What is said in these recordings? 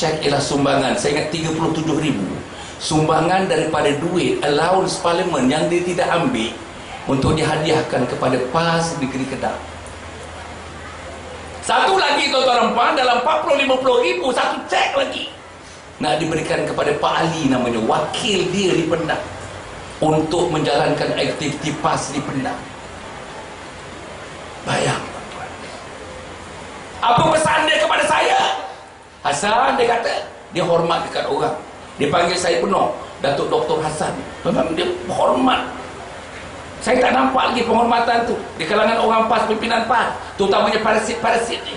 cek ialah sumbangan. Saya ingat 37,000 sumbangan daripada duit allowance parlimen yang dia tidak ambil untuk dihadiahkan kepada PAS Negeri Kedah. Satu lagi tuan-tuan puan, dalam 40-50 ribu satu cek lagi nak diberikan kepada Pak Ali, namanya wakil dia di Penang, untuk menjalankan aktiviti PAS di Penang. Bayang tuan-tuan, apa pesan dia kepada saya? Hasan, dia kata dia hormat dekat orang, dia panggil saya penuh Datuk Dr. Hasan. Tuan-tuan, dia hormat. Saya tak nampak lagi penghormatan tu di kalangan orang PAS, pimpinan PAS, terutamanya parasit-parasit ni.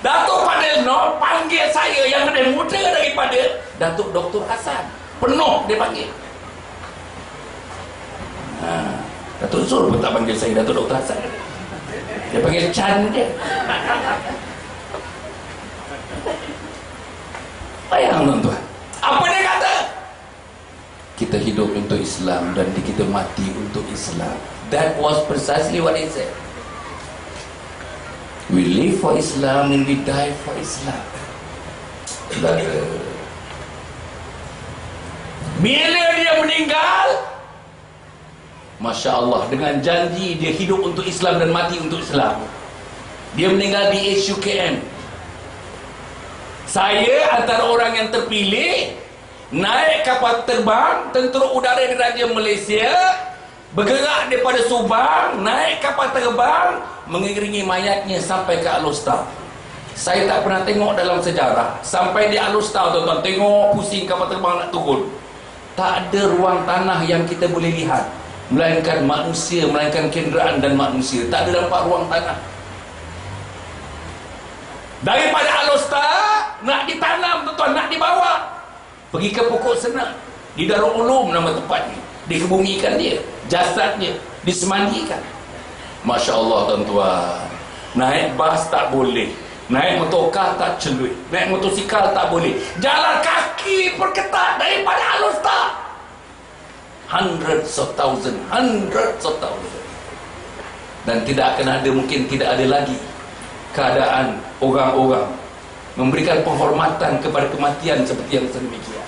Datuk Padelno panggil saya yang lebih muda daripada Datuk Dr. Hasan. Penuh dia panggil. Datuk Zul pun tak panggil saya Datuk Dr. Hasan. Dia panggil Chan dia. Bayang tuan-tuan, apa dia kata? Kita hidup untuk Islam dan kita mati untuk Islam. That was precisely what he said. We live for Islam and we die for Islam. Bila dia meninggal, Masya Allah, dengan janji dia hidup untuk Islam dan mati untuk Islam. Dia meninggal di HUKM. Saya antara orang yang terpilih naik kapal terbang Tentera Udara Diraja Malaysia, bergerak daripada Subang, naik kapal terbang, mengiringi mayatnya sampai ke Alor-Star. Saya tak pernah tengok dalam sejarah sampai di Alor-Star, tuan-tuan, tengok pusing kapal terbang nak turun, tak ada ruang tanah yang kita boleh lihat melainkan manusia, melainkan kenderaan dan manusia. Tak ada nampak ruang tanah. Daripada Alor-Star nak ditanam, tuan-tuan, nak dibawa pergi ke Pokok Senang di Darul Ulum, nama tempatnya. Dikebumikan dia, jasadnya disemandikan. Masya Allah tuan-tuan, naik bas tak boleh, naik motorkar tak celuit, naik motosikal tak boleh, jalan kaki perketat daripada Alor-Star. Hundreds of thousands. Dan tidak akan ada, mungkin tidak ada lagi keadaan orang-orang memberikan penghormatan kepada kematian seperti yang sedemikian.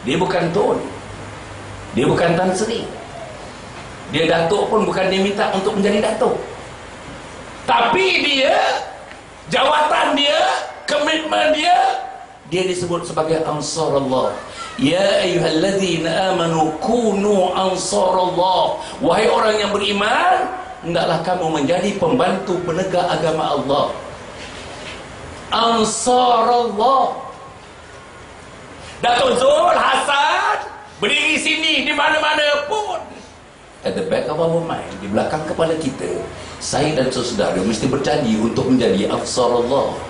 Dia bukan Tun, dia bukan Tan Sri, dia datuk pun bukan dia minta untuk menjadi datuk, tapi dia, jawatan dia, komitmen dia, dia disebut sebagai Ansarullah. Ya ayyuhalladzina amanu kunu ansarullah. Wahai orang yang beriman, hendaklah kamu menjadi pembantu penegak agama Allah. Ansarullah. Datuk Zul Hasan berdiri sini di mana-mana pun. At the back of our mind, di belakang kepala kita, saya dan saudara mesti berjanji untuk menjadi Ansarullah.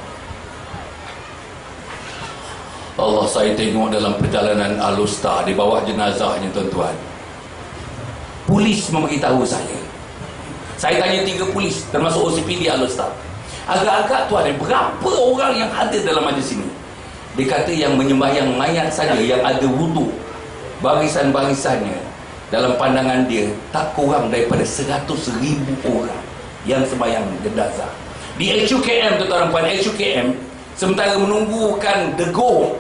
Allah, saya tengok dalam perjalanan Alor-Star di bawah jenazahnya tuan-tuan, polis memberitahu saya tanya 3 polis termasuk OCP di Alor-Star, agak-agak tuan, berapa orang yang hadir dalam majlis ini? Dia kata yang menyembahyang mayat saja, yang ada wudu, barisan-barisannya dalam pandangan dia tak kurang daripada 100,000 orang yang sembahyang jenazah di HUKM. Tuan-tuan puan, HUKM sementara menunggukan degong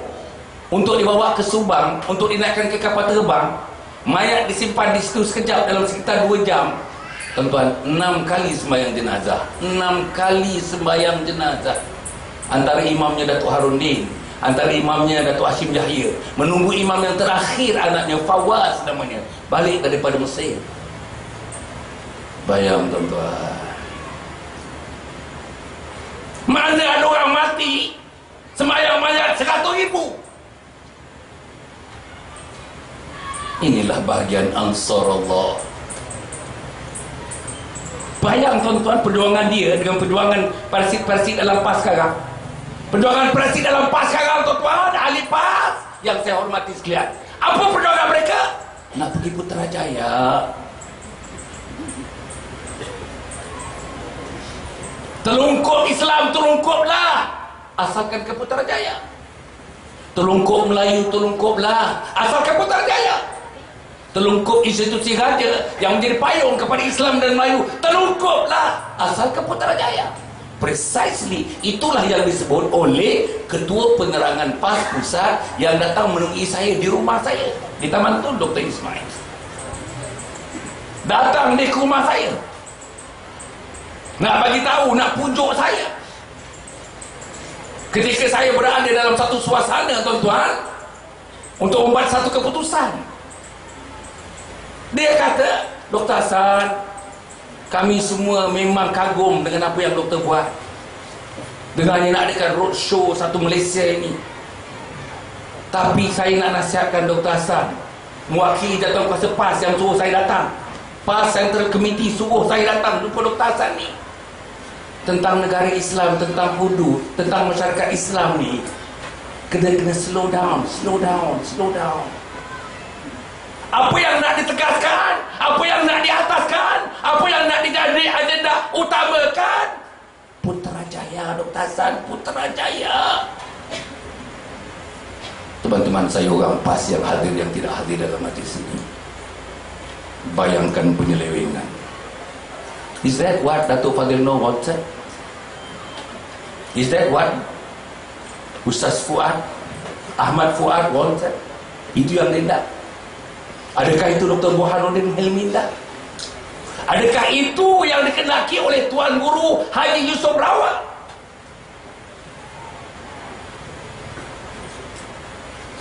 untuk dibawa ke Subang untuk dinaikkan ke kapal terbang, mayat disimpan di situ sekejap dalam sekitar 2 jam. Tuan-tuan, 6 kali sembahyang jenazah, 6 kali sembahyang jenazah. Antara imamnya Datuk Harundin, antara imamnya Datuk Hashim Jahia, menunggu imam yang terakhir, anaknya Fawaz namanya, balik daripada Mesir. Bayang tuan-tuan, mana ada orang mati sembahyang mayat 100,000. Inilah bahagian Ansarullah. Bayang tuan-tuan perjuangan dia dengan perjuangan parasit-parasit dalam PAS sekarang. Perjuangan parasit dalam PAS sekarang tuan-tuan, ahli PAS yang saya hormati sekalian. Apa perjuangan mereka? Nak pergi Putrajaya. Telungkup Islam, telungkuplah, asalkan ke Putrajaya. Telungkup Melayu, telungkuplah, asalkan Putrajaya. Telungkup institusi raja yang menjadi payung kepada Islam dan Melayu, telungkuplah, asal ke Putrajaya. Precisely itulah yang disebut oleh Ketua Penerangan PAS Pusat yang datang menemui saya di rumah saya di Taman Tun, Dr. Ismail. Datang dia ke rumah saya, nak bagi tahu, nak pujuk saya. Ketika saya berada dalam satu suasana, tuan-tuan, untuk membuat satu keputusan, dia kata, Dr. Hassan, kami semua memang kagum dengan apa yang doktor buat. Dengannya nak adakan roadshow satu Malaysia ini. Tapi saya nak nasihatkan Dr. Hassan, mewakili Jatuh Kuasa PAS yang suruh saya datang. PAS Central Committee suruh saya datang jumpa Dr. Hassan ni. Tentang negara Islam, tentang hudud, tentang masyarakat Islam ni. Kena slow down. Apa yang nak ditegaskan, apa yang nak diataskan, apa yang nak dijadi agenda utamakan, Putrajaya, Dr. Hassan, Putrajaya. Teman-teman saya orang PAS yang hadir, yang tidak hadir dalam majlis ini, bayangkan penyelewengan. Is that what Datuk Fadil Noor wanted? Is that what Ustaz Fuad, Ahmad Fuad wanted? Itu yang dia nak. Adakah itu Dr. Burhanuddin Helminda? Adakah itu yang dikenaki oleh Tuan Guru Haji Yusof Rawal?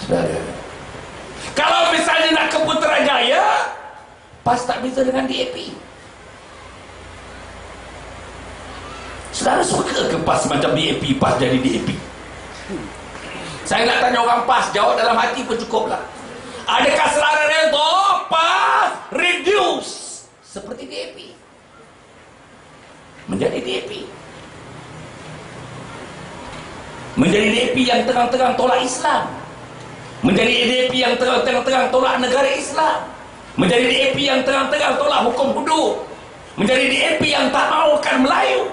Saudara, kalau misalnya nak ke Putrajaya, PAS tak bisa dengan DAP. Saudara suka ke PAS macam DAP, PAS jadi DAP? Saya nak tanya orang PAS, jawab dalam hati pun cukup lah. Adakah saudara redha PAS reduce seperti DAP? Menjadi DAP. Menjadi DAP yang terang-terang tolak Islam. Menjadi DAP yang terang-terang tolak negara Islam. Menjadi DAP yang terang-terang tolak hukum hudud. Menjadi DAP yang tak mahukan Melayu.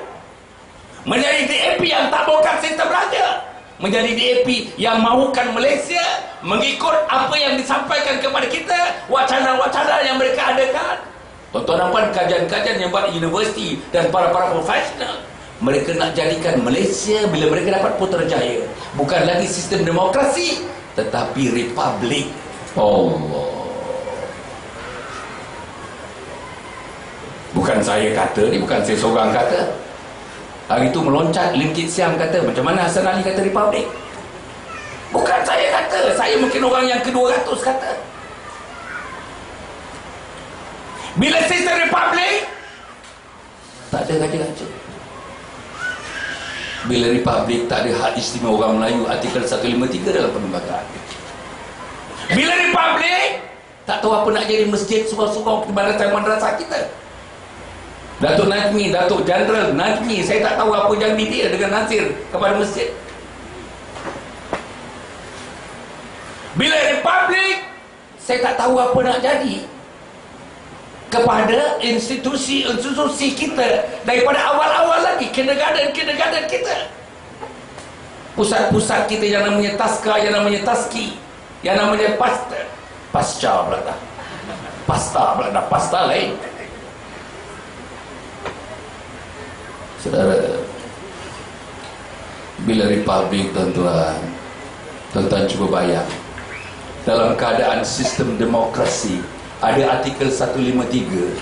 Menjadi DAP yang tak mahukan sistem raja. Menjadi DAP yang mahukan Malaysia mengikut apa yang disampaikan kepada kita, wacana-wacana yang mereka adakan. Tuan-tuan nampak kajian-kajian yang buat universiti dan para-para profesional. Mereka nak jadikan Malaysia bila mereka dapat Putrajaya bukan lagi sistem demokrasi, tetapi republik. Allah. Bukan saya kata ni, bukan saya seorang kata. Hari itu meloncat Lim Kit Siang kata, macam mana Hassan Ali kata republik? Bukan saya kata, saya mungkin orang yang ke-200 kata. Bila sistem republik, tak ada raja-raja. Bila republik, tak ada hak istimewa orang Melayu, artikel 153 dalam perlembagaan. Bila republik, tak tahu apa nak jadi masjid, surau-surau di madrasah kita. Datuk Najmi, Datuk Jeneral Najmi, saya tak tahu apa janji dia dengan Nasir kepada masjid. Bila republik, saya tak tahu apa nak jadi kepada institusi-institusi kita daripada awal-awal lagi, kindergarten kita, pusat-pusat kita yang namanya Taska, yang namanya Taski, yang namanya Pasca pula dah, Pasta lain. Saudara, bila republik, tuan-tuan cuba bayang, dalam keadaan sistem demokrasi, ada artikel 153.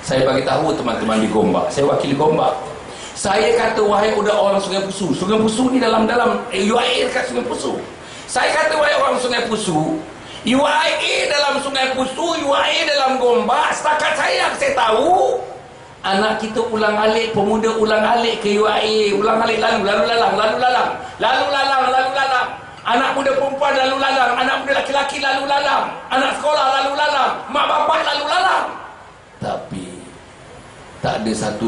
Saya bagi tahu teman-teman di Gombak, saya wakili Gombak. Saya kata, wahai orang Sungai Pusu. Sungai Pusu ni dalam UIA dekat Sungai Pusu. Saya kata, wahai orang Sungai Pusu, UIA dalam Sungai Pusu, UIA dalam Gombak, setakat saya tahu, anak kita ulang alik, pemuda ulang alik ke UIA, ulang alik lalu lalang. Anak muda perempuan lalu lalang, anak muda laki-laki lalu lalang, anak sekolah lalu lalang, mak bapak lalu lalang. Tapi tak ada 1-2%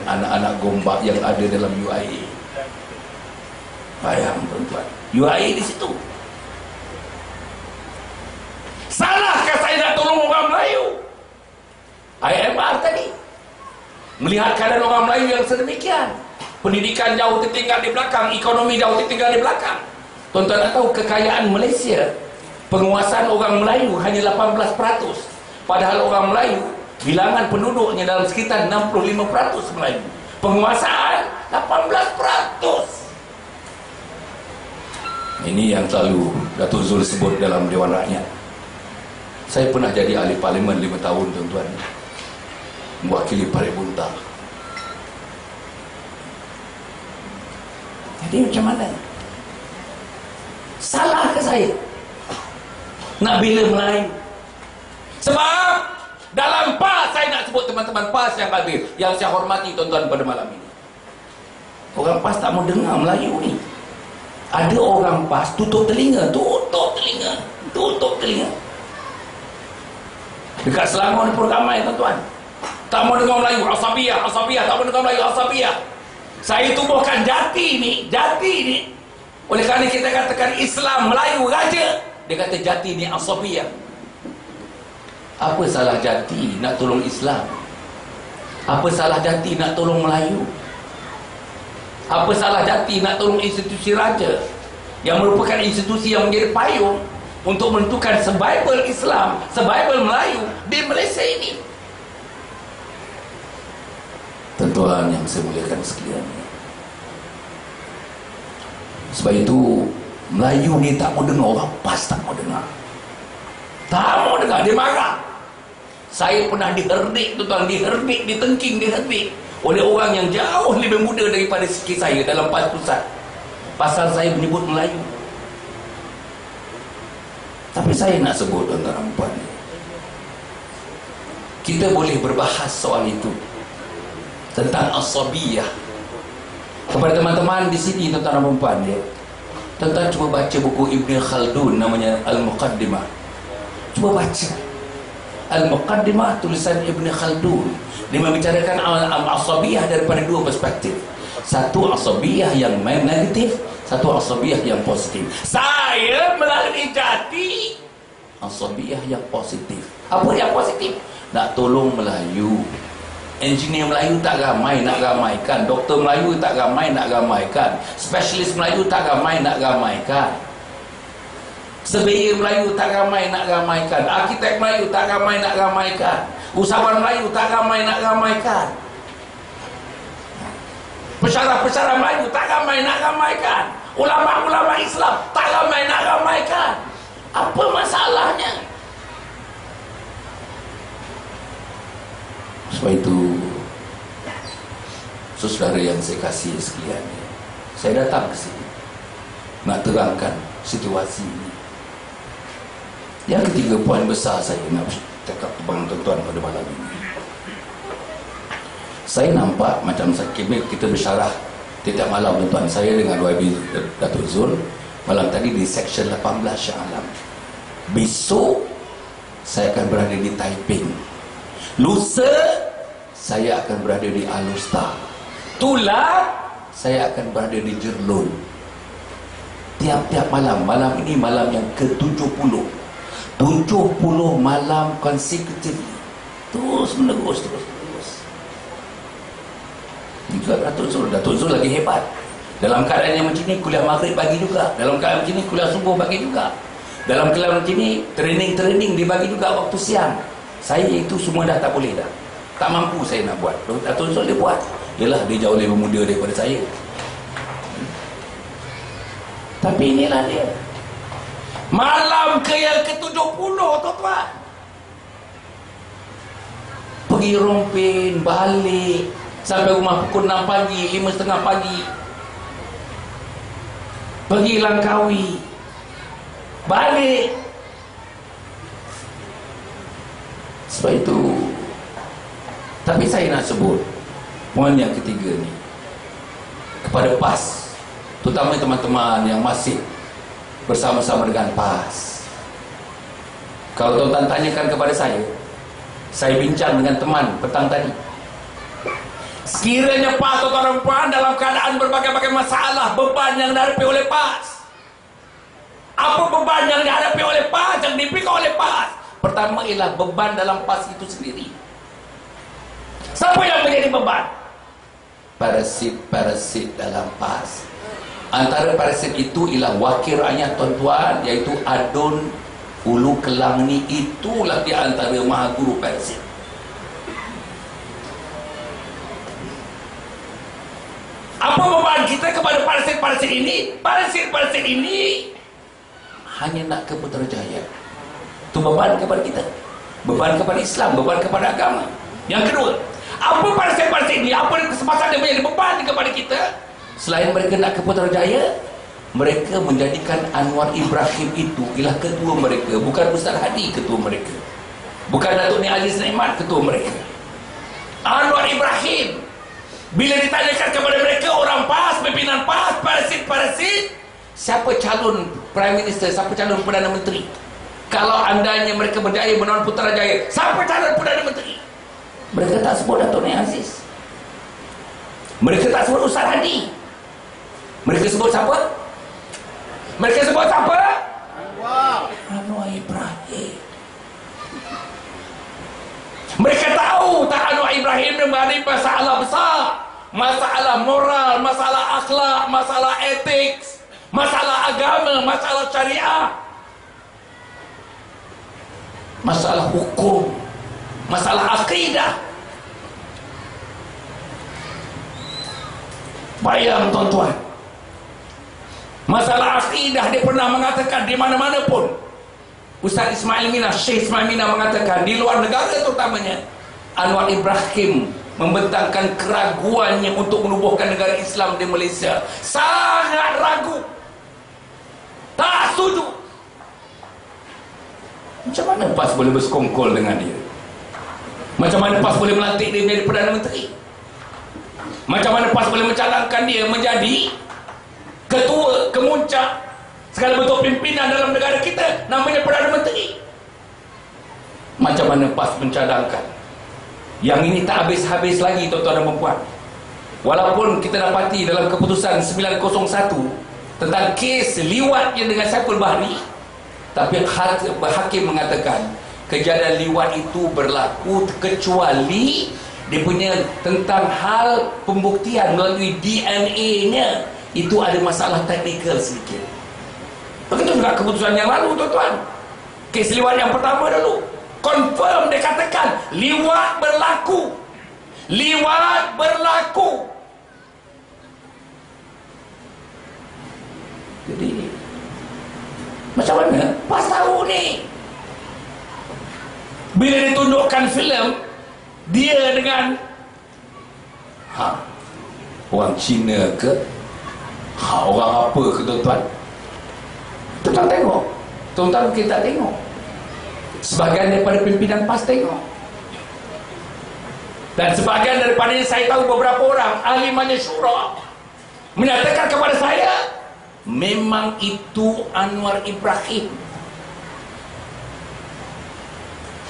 anak-anak Gombak yang ada dalam UIA. Bayang tuan-tuan, UIA di situ. Salahkah saya nak tolong orang Melayu? IMR tadi melihat keadaan orang Melayu yang sedemikian, pendidikan jauh tertinggal di belakang, ekonomi jauh tertinggal di belakang. Tuan-tuan nak tahu kekayaan Malaysia, penguasaan orang Melayu hanya 18%, padahal orang Melayu bilangan penduduknya dalam sekitar 65% Melayu. Penguasaan 18%. Ini yang selalu Datuk Zul sebut dalam Dewan Rakyat. Saya pernah jadi ahli parlimen 5 tahun, tuan-tuan, mewakili Parit Bunta. Jadi macam mana? Salah ke saya nak bela Melayu? Sebab dalam PAS, saya nak sebut teman-teman PAS yang hadir, yang saya hormati, tuan-tuan, pada malam ini. Orang PAS tak mau dengar Melayu ni. Ada orang PAS tutup telinga. Dekat Selangor ni pun ramai, tuan-tuan, tak mau dengar Melayu. Asabiyah, tak mau dengar Melayu. Asabiyah. Saya tubuhkan jati ni. Oleh kerana kita katakan Islam Melayu raja, dia kata jati ni asabiyah. Apa salah jati nak tolong Islam? Apa salah jati nak tolong Melayu? Apa salah jati nak tolong institusi raja, yang merupakan institusi yang menjadi payung untuk menentukan survival Islam, survival Melayu di Malaysia ini? Tuan-tuan yang saya muliakan sekalian, sebab itu Melayu ni tak mau dengar, orang PAS tak mau dengar. Tak mau dengar, dia marah. Saya pernah diherdik, tuan-tuan, ditengking oleh orang yang jauh lebih muda daripada sikit saya dalam PAS Pusat, pasal saya menyebut Melayu. Tapi saya nak sebut, tuan-tuan dan puan, kita boleh berbahas soal itu, tentang asabiyah. Kepada teman-teman di sini, tuan-tuan dan puan, tuan-tuan cuba baca buku Ibn Khaldun, namanya Al-Muqaddimah. Cuba baca Al-Muqaddimah, tulisan Ibn Khaldun. Dia membicarakan asabiyah daripada dua perspektif. Satu asabiyah yang negatif, satu asabiyah yang positif. Saya melalui jati asabiyah yang positif. Apa yang positif? Nak tolong Melayu. Engineer Melayu tak ramai nak ramaikan, doktor Melayu tak ramai nak ramaikan, spesialis Melayu tak ramai nak ramaikan, surveyor Melayu tak ramai nak ramaikan, arkitek Melayu tak ramai nak ramaikan, usahawan Melayu tak ramai nak ramaikan, pensyarah-pensyarah Melayu tak ramai nak ramaikan, ulama-ulama Islam tak ramai nak ramaikan. Apa masalahnya? Sebab itu, saudara yang saya kasih sekalian, saya datang ke sini nak terangkan situasi ini. Yang ketiga, poin besar saya nak cakap kepada tuan-tuan pada malam ini. Saya nampak macam kita bersyarah tiap malam, tuan-tuan, saya dengan YB Datuk Zul malam tadi di Seksyen 18 Shah Alam. Besok saya akan berada di Taiping. Lusa saya akan berada di Alustar. Tulang saya akan berada di Jerlun. Tiap-tiap malam. Malam ini malam yang ke-70. 70 malam consecutively. Terus menerus. Juga Datuk Zul lagi hebat. Dalam keadaan yang macam ni, kuliah maghrib bagi juga. Dalam keadaan macam ni, kuliah subuh bagi juga. Dalam keadaan macam ni, training dibagi juga waktu siang. Saya itu semua dah tak boleh dah. Tak mampu saya nak buat. Datuk Zul dia buat. Yalah, dia jauh lebih muda daripada saya. Tapi inilah dia. Malam yang ke-70, tuan-tuan. Pergi Rompin, balik sampai rumah pukul 6 pagi, 5:30 pagi. Pergi Langkawi, balik. Sebab itu, tapi saya nak sebut poin yang ketiga ni kepada PAS, terutama teman-teman yang masih bersama-sama dengan PAS. Kalau tuan-tuan tanyakan kepada saya bincang dengan teman petang tadi, sekiranya PAS, tuan-tuan dan puan, dalam keadaan berbagai-bagai masalah, beban yang dihadapi oleh PAS. Apa beban yang dihadapi oleh PAS, yang dipikul oleh PAS? Pertama ialah beban dalam PAS itu sendiri. Siapa yang menjadi beban? Parasit dalam PAS. Antara parasit itu ialah wakil rakyat, tuan-tuan, iaitu Adun Ulu Kelang ni. Itulah di antara maha guru parasit. parasit ini, parasit ini hanya nak ke Putrajaya. Itu beban kepada kita, beban kepada Islam, beban kepada agama. Yang kedua, apa parasit ini, apa kesempatan dia menjadi beban kepada kita? Selain mereka nak ke Putrajaya, mereka menjadikan Anwar Ibrahim itu ialah ketua mereka, bukan Ustaz Hadi ketua mereka, bukan Datuk Ni Aziz Naimat ketua mereka. Anwar Ibrahim, bila ditanyakan kepada mereka, orang PAS, pimpinan PAS, parasit, siapa calon Prime Minister, siapa calon Perdana Menteri? Kalau andainya mereka berjaya menawan Putrajaya, siapa calon Perdana Menteri? Mereka tak sebut Datuk Ni Aziz, mereka tak sebut Ustaz Hadi, mereka sebut siapa? Mereka sebut siapa? Anwar Ibrahim. Mereka tahu tak Anwar Ibrahim menghadapi masalah besar, masalah moral, masalah akhlak, masalah etik, masalah agama, masalah syariah, masalah hukum, masalah akidah. Bayang tuan-tuan, masalah akidah dia pernah mengatakan di mana-mana pun. Ustaz Ismail Mina, Syekh Ismail Mina mengatakan di luar negara terutamanya, Anwar Ibrahim membentangkan keraguannya untuk menubuhkan negara Islam di Malaysia. Sangat ragu, tak setuju. Macam mana PAS boleh bersekongkol dengan dia? Macam mana PAS boleh melantik dia menjadi Perdana Menteri? Macam mana PAS boleh mencalonkan dia menjadi ketua, kemuncak segala bentuk pimpinan dalam negara kita, namanya Perdana Menteri? Macam mana PAS mencadangkan? Yang ini tak habis-habis lagi tuan-tuan dan puan. Walaupun kita dapati dalam keputusan 901 tentang kes liwatnya dengan Saiful Bahri, tapi hakim mengatakan kejadian liwat itu berlaku kecuali dia punya tentang hal pembuktian melalui DNA-nya itu ada masalah teknikal sedikit. Begitu juga keputusan yang lalu tuan-tuan. Kes liwat yang pertama dulu, confirm dia katakan liwat berlaku. Liwat berlaku. Jadi macam mana PAS tahu ni? Bila ditunjukkan filem dia dengan orang Cina ke, orang apa ke tuan-tuan? Tuan-tuan tengok, tuan-tuan kita tengok, sebahagian daripada pimpinan PAS tengok, dan sebahagian daripada saya tahu beberapa orang ahli majlis syura menyatakan kepada saya memang itu Anwar Ibrahim.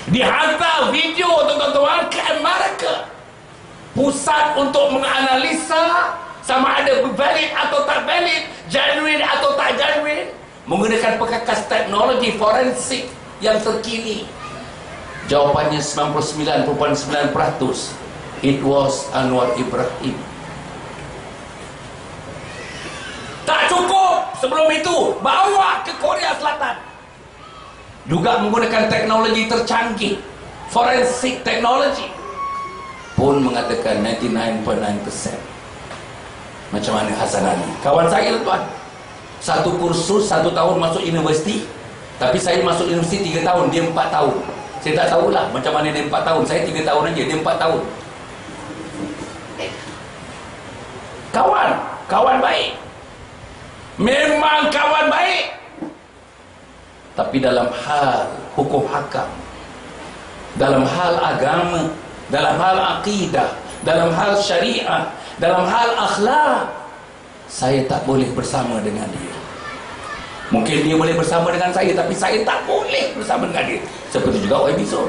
Dihantar video tuan-tuan ke Amerika, pusat untuk menganalisa sama ada valid atau tak valid, genuine atau tak genuine, menggunakan perkakas teknologi forensik yang terkini. Jawapannya 99.9%, it was Anwar Ibrahim. Tak cukup, sebelum itu bawa ke Korea Selatan, juga menggunakan teknologi tercanggih, forensik teknologi, pun mengatakan 99.9%. Macam mana Hasan Ali, kawan saya tuan, satu kursus 1 tahun masuk universiti, tapi saya masuk universiti 3 tahun, dia 4 tahun. Saya tak tahulah macam mana dia 4 tahun, saya 3 tahun aja, dia 4 tahun. Kawan baik, memang kawan baik. Tapi dalam hal hukum hakam, dalam hal agama, dalam hal akidah, dalam hal syariah, dalam hal akhlak, saya tak boleh bersama dengan dia. Mungkin dia boleh bersama dengan saya, tapi saya tak boleh bersama dengan dia. Seperti juga episod.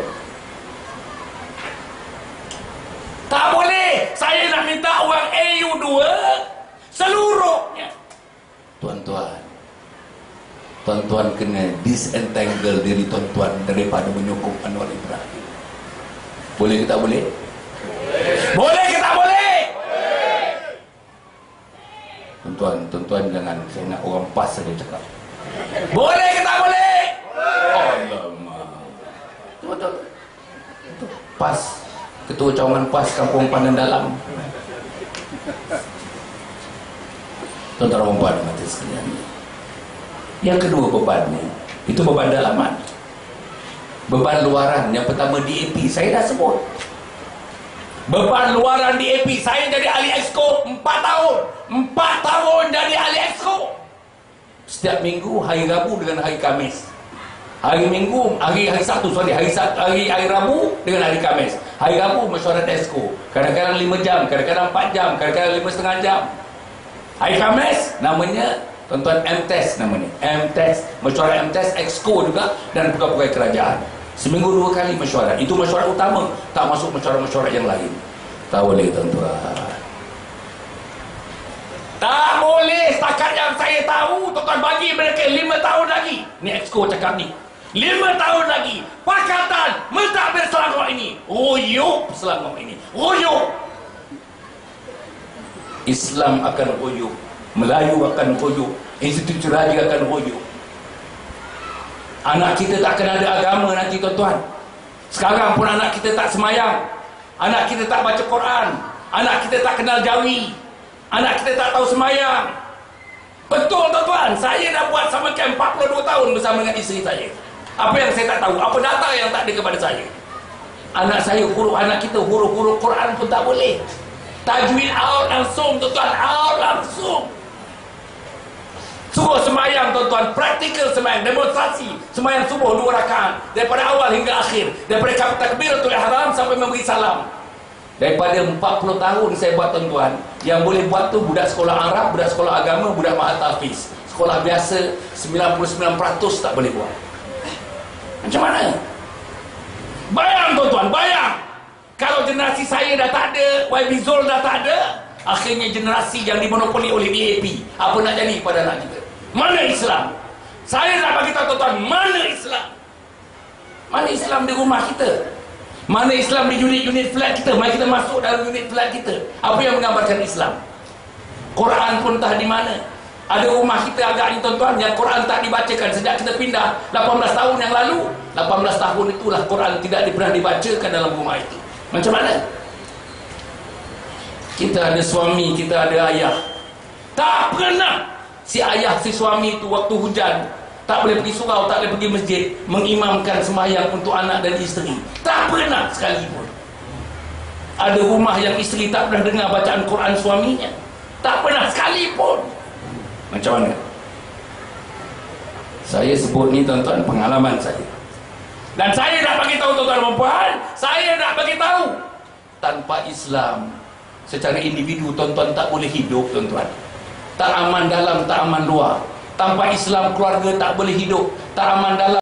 Tak boleh. Saya nak minta orang AU2 seluruhnya. Tuan-tuan kena disentangle diri tuan-tuan daripada menyokong Anwar Ibrahim. Boleh ke tak boleh? Boleh ke tak boleh? Tuan-tuan jangan, saya nak orang PAS saja cakap. Boleh ke tak boleh? Alamak. Betul. PAS, Ketua Cawangan PAS Kampung Pandan Dalam. Tuan-tuan dan puan majelis sekalian. Yang kedua bebannya, itu beban dalaman. Beban luaran, yang pertama DAP, saya dah sebut. Beban luaran DAP, saya jadi ahli exco 4 tahun. 4 tahun jadi ahli exco. Setiap minggu, hari Rabu dengan hari Khamis. Hari Minggu, hari Sabtu, hari Rabu dengan hari Khamis. Hari Rabu mesyuarat exco. Kadang-kadang 5 jam, kadang-kadang 4 jam, kadang-kadang 5,5 jam. Hari Khamis, namanya tuan-tuan MTES namanya. MTES, mesyuarat MTES exco juga dan pegawai kerajaan. Seminggu 2 kali mesyuarat. Itu mesyuarat utama, tak masuk mesyuarat-mesyuarat yang lain. Tak boleh tuan-tuan. Tak boleh. Setakat yang saya tahu, tuan-tuan bagi mereka 5 tahun lagi. Ni exco cakap ni. 5 tahun lagi. Pakatan mentadbir Selangor ini. Royuk Selangor ini. Royuk. Islam akan royuk. Melayu akan royuk. Institusi raja akan royuk. Anak kita tak kena ada agama nanti tuan-tuan. Sekarang pun anak kita tak semayang. Anak kita tak baca Quran. Anak kita tak kenal jawi. Anak kita tak tahu semayang. Betul tuan-tuan. Saya dah buat sama camp 42 tahun bersama dengan isteri saya. Apa yang saya tak tahu? Apa data yang tak ada kepada saya? Anak saya anak kita huruf-huruf Quran pun tak boleh. Tajwid out langsung tuan-tuan. Out langsung. Suruh semayang tuan-tuan, praktikal semayang, demonstrasi semayang subuh 2 rakaat daripada awal hingga akhir, daripada takbiratul ihram sampai memberi salam. Daripada 40 tahun saya buat tuan-tuan, yang boleh buat tu budak sekolah Arab, budak sekolah agama, budak mahat tahfiz. Sekolah biasa 99% tak boleh buat. Macam mana? Bayang tuan-tuan, bayang. Kalau generasi saya dah tak ada, YB Zul dah tak ada, akhirnya generasi yang dimonopoli oleh DAP, apa nak jadi pada anak kita? Mana Islam? Saya nak bagi tahu tuan-tuan, mana Islam? Mana Islam di rumah kita? Mana Islam di unit-unit flat kita? Mari kita masuk dalam unit flat kita. Apa yang menggambarkan Islam? Quran pun entah di mana. Ada rumah kita agak ni tuan-tuan, yang Quran tak dibacakan sejak kita pindah 18 tahun yang lalu. 18 tahun itulah Quran tidak pernah dibacakan dalam rumah itu. Macam mana? Kita ada suami, kita ada ayah. Tak pernah si ayah, si suami itu waktu hujan tak boleh pergi surau, tak boleh pergi masjid, mengimamkan sembahyang untuk anak dan isteri. Tak pernah sekalipun. Ada rumah yang isteri tak pernah dengar bacaan Quran suaminya. Tak pernah sekalipun. Macam mana? Saya sebut ni tuan-tuan pengalaman saya. Dan saya nak bagi tahu tuan-tuan dan puan, saya nak bagi tahu, tanpa Islam secara individu tuan-tuan tak boleh hidup tuan-tuan. Tak aman dalam, tak aman luar. Tanpa Islam keluarga tak boleh hidup. Tak aman dalam